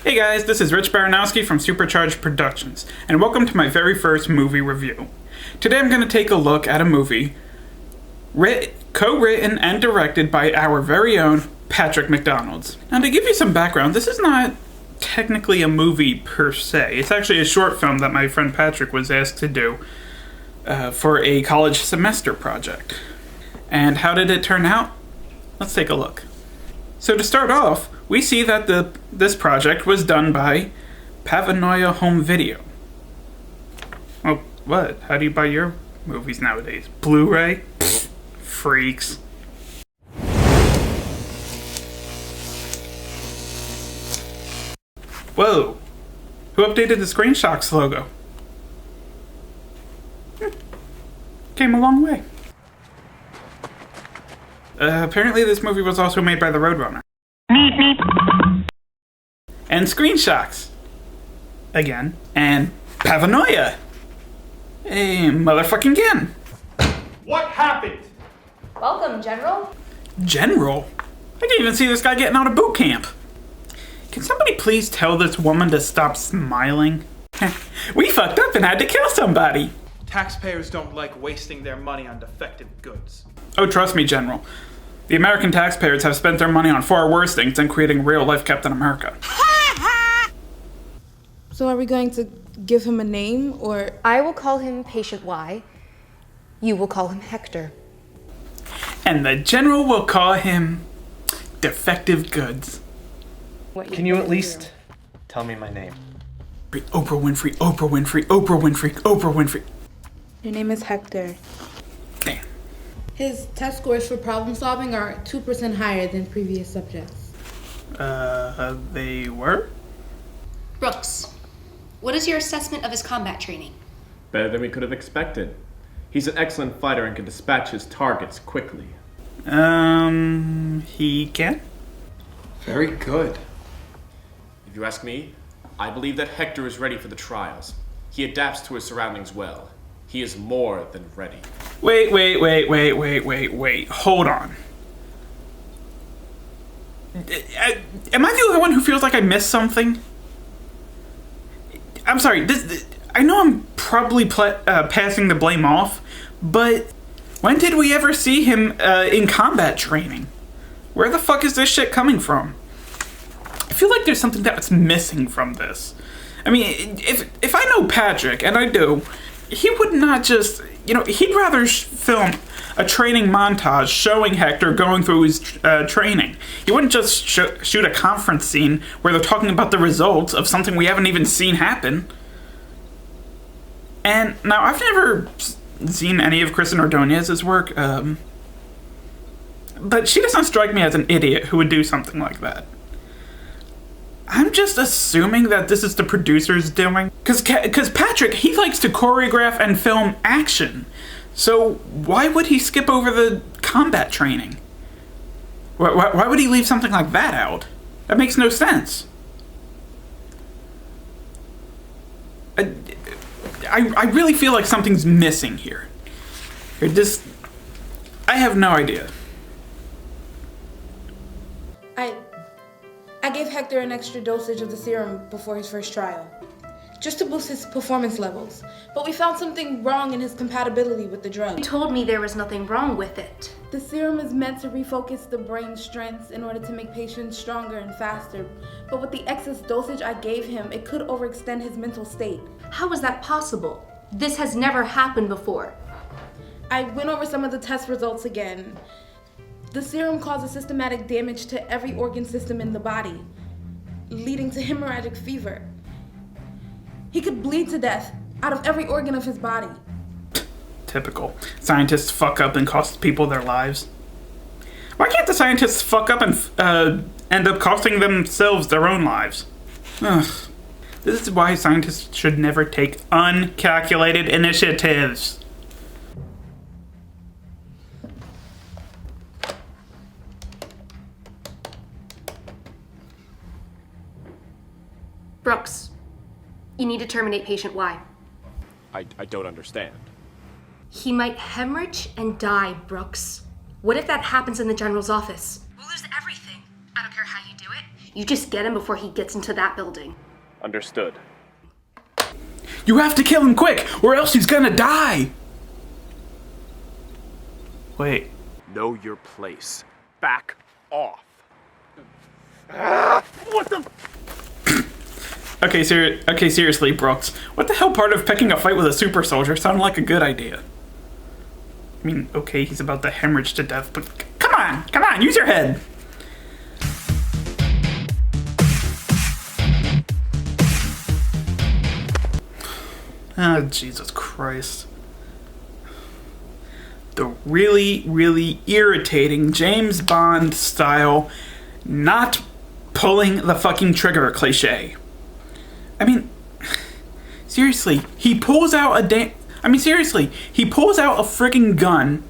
Hey guys, this is Rich Baranowski from Supercharged Productions, and welcome to my very first movie review. Today I'm going to take a look at a movie co-written and directed by our very own Patrick McDonald. Now to give you some background, this is not technically a movie per se. It's actually a short film that my friend Patrick was asked to do for a college semester project. And how did it turn out? Let's take a look. So to start off, we see that this project was done by Paranoia Home Video. Oh, what? How do you buy your movies nowadays? Blu-ray? Pfft, freaks. Whoa! Who updated the Screen Shocks logo? Came a long way. Apparently this movie was also made by the Roadrunner. And Screen Shocks. Again. And Paranoia. Hey, motherfucking again. What happened? Welcome, General. General? I didn't even see this guy getting out of boot camp. Can somebody please tell this woman to stop smiling? We fucked up and had to kill somebody. Taxpayers don't like wasting their money on defective goods. Oh, trust me, General. The American taxpayers have spent their money on far worse things than creating real-life Captain America. So are we going to give him a name, or...? I will call him Patient Y. You will call him Hector. And the General will call him Defective Goods. Can you at least tell me my name? Oprah Winfrey, Oprah Winfrey, Oprah Winfrey, Oprah Winfrey. Your name is Hector. Damn. His test scores for problem solving are 2% higher than previous subjects. They were? Brooks, what is your assessment of his combat training? Better than we could have expected. He's an excellent fighter and can dispatch his targets quickly. He can? Very good. If you ask me, I believe that Hector is ready for the trials. He adapts to his surroundings well. He is more than ready. Wait. Hold on. Am I the only one who feels like I missed something? I'm sorry, I know I'm probably passing the blame off, but when did we ever see him in combat training? Where the fuck is this shit coming from? I feel like there's something that's missing from this. I mean, if I know Patrick, and I do, he would not just, he'd rather film a training montage showing Hector going through his training. He wouldn't just shoot a conference scene where they're talking about the results of something we haven't even seen happen. And now, I've never seen any of Kristen Ordonez's work, but she doesn't strike me as an idiot who would do something like that. I'm just assuming that this is the producer's doing. Because Patrick, he likes to choreograph and film action. So why would he skip over the combat training? Why would he leave something like that out? That makes no sense. I really feel like something's missing here. I have no idea. I gave Hector an extra dosage of the serum before his first trial, just to boost his performance levels. But we found something wrong in his compatibility with the drug. You told me there was nothing wrong with it. The serum is meant to refocus the brain's strengths in order to make patients stronger and faster. But with the excess dosage I gave him, it could overextend his mental state. How is that possible? This has never happened before. I went over some of the test results again. The serum causes systematic damage to every organ system in the body, leading to hemorrhagic fever. He could bleed to death out of every organ of his body. Typical. Scientists fuck up and cost people their lives. Why can't the scientists fuck up and end up costing themselves their own lives? Ugh. This is why scientists should never take uncalculated initiatives. Brooks, you need to terminate patient Y. I don't understand. He might hemorrhage and die, Brooks. What if that happens in the general's office? We'll lose everything. I don't care how you do it. You just get him before he gets into that building. Understood. You have to kill him quick, or else he's gonna die! Wait. Know your place. Back off. What the? Okay, seriously, Brooks. What the hell part of picking a fight with a super soldier sounded like a good idea? I mean, okay, he's about to hemorrhage to death, but come on, use your head! Oh, Jesus Christ. The really, really irritating James Bond style not pulling the fucking trigger cliche. I mean, seriously, he pulls out a friggin' gun,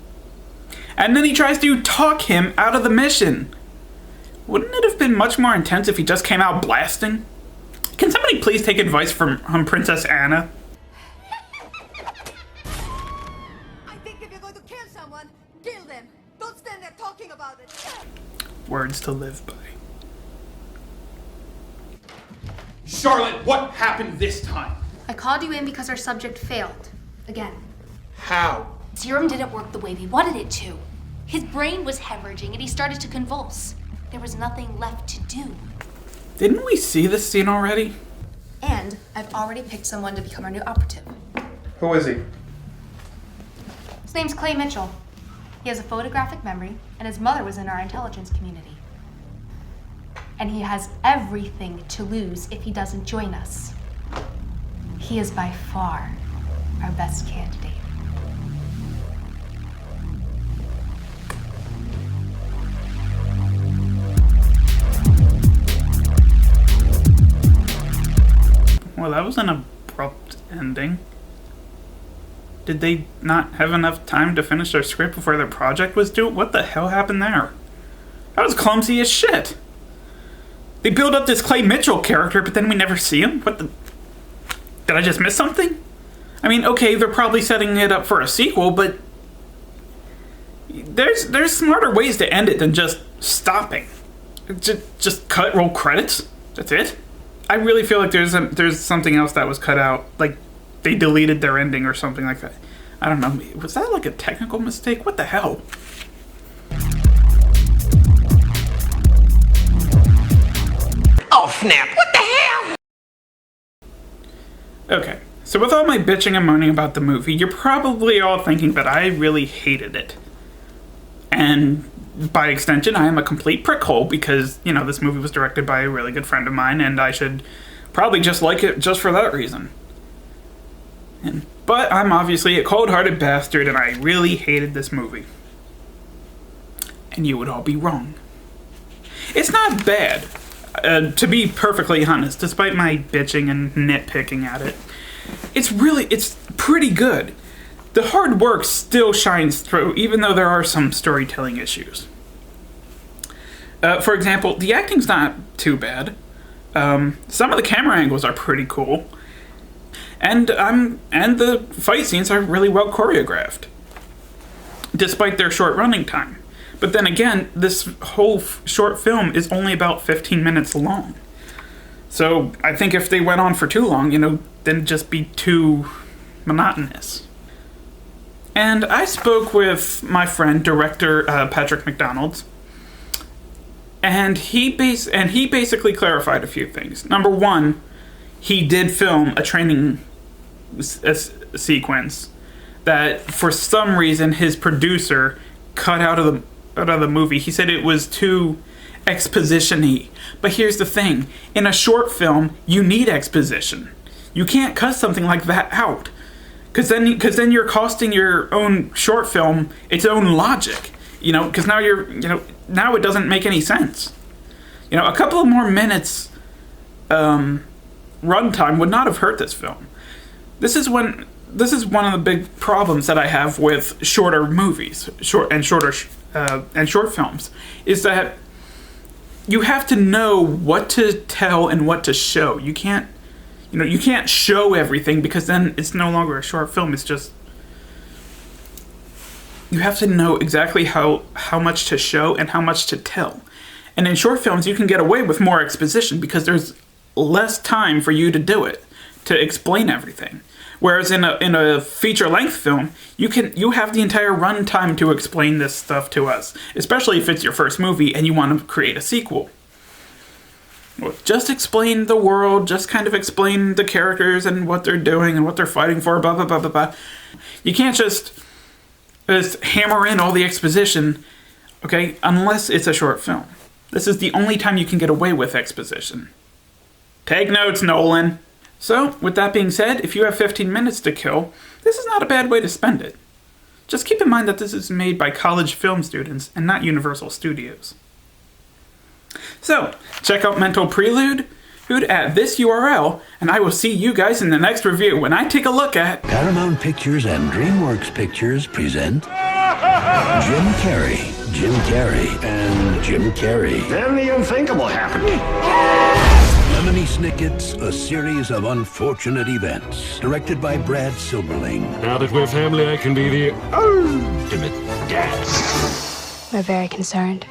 and then he tries to talk him out of the mission. Wouldn't it have been much more intense if he just came out blasting? Can somebody please take advice from Princess Anna? I think if you're going to kill someone, kill them. Don't stand there talking about it. Words to live by. Charlotte, what happened this time? I called you in because our subject failed. Again. How? Serum didn't work the way we wanted it to. His brain was hemorrhaging and he started to convulse. There was nothing left to do. Didn't we see this scene already? And I've already picked someone to become our new operative. Who is he? His name's Clay Mitchell. He has a photographic memory, and his mother was in our intelligence community. And he has everything to lose if he doesn't join us. He is by far our best candidate. Well, that was an abrupt ending. Did they not have enough time to finish their script before their project was due? What the hell happened there? That was clumsy as shit. They build up this Clay Mitchell character, but then we never see him? What the... Did I just miss something? I mean, okay, they're probably setting it up for a sequel, but... There's smarter ways to end it than just stopping. Just cut, roll credits? That's it? I really feel like there's something else that was cut out. Like, they deleted their ending or something like that. I don't know. Was that like a technical mistake? What the hell? Oh, snap. What the hell? Okay, so with all my bitching and moaning about the movie, you're probably all thinking that I really hated it. And by extension, I am a complete prickhole because, you know, this movie was directed by a really good friend of mine and I should probably just like it just for that reason. But I'm obviously a cold-hearted bastard and I really hated this movie. And you would all be wrong. It's not bad, to be perfectly honest, despite my bitching and nitpicking at it. It's pretty good. The hard work still shines through, even though there are some storytelling issues. For example, the acting's not too bad. Some of the camera angles are pretty cool. And the fight scenes are really well choreographed, despite their short running time. But then again, this whole short film is only about 15 minutes long. So I think if they went on for too long, you know, then it'd just be too monotonous. And I spoke with my friend, director Patrick McDonald, and he basically clarified a few things. Number one, he did film a training sequence that, for some reason, his producer cut out of the movie. He said it was too exposition-y. But here's the thing: in a short film, you need exposition. You can't cut something like that out, because then you're costing your own short film its own logic. You know, because now now it doesn't make any sense. You know, a couple of more minutes runtime would not have hurt this film. This is one of the big problems that I have with shorter movies, short films, is that you have to know what to tell and what to show. You can't show everything, because then it's no longer a short film. It's just, you have to know exactly how much to show and how much to tell. And in short films, you can get away with more exposition because there's less time for you to do it, to explain everything. Whereas in a feature-length film, you have the entire runtime to explain this stuff to us, especially if it's your first movie and you want to create a sequel. Just explain the world, just kind of explain the characters and what they're doing and what they're fighting for, blah, blah, blah, blah, blah. You can't just hammer in all the exposition, okay, unless it's a short film. This is the only time you can get away with exposition. Take notes, Nolan. So, with that being said, if you have 15 minutes to kill, this is not a bad way to spend it. Just keep in mind that this is made by college film students and not Universal Studios. So, check out Mental Prelude at this URL, and I will see you guys in the next review when I take a look at Paramount Pictures and DreamWorks Pictures present Jim Carrey, and Jim Carrey. Then the unthinkable happened. Lemony Snicket's A Series of Unfortunate Events, directed by Brad Silberling. Now that we're family, I can be the ultimate dad. We're very concerned.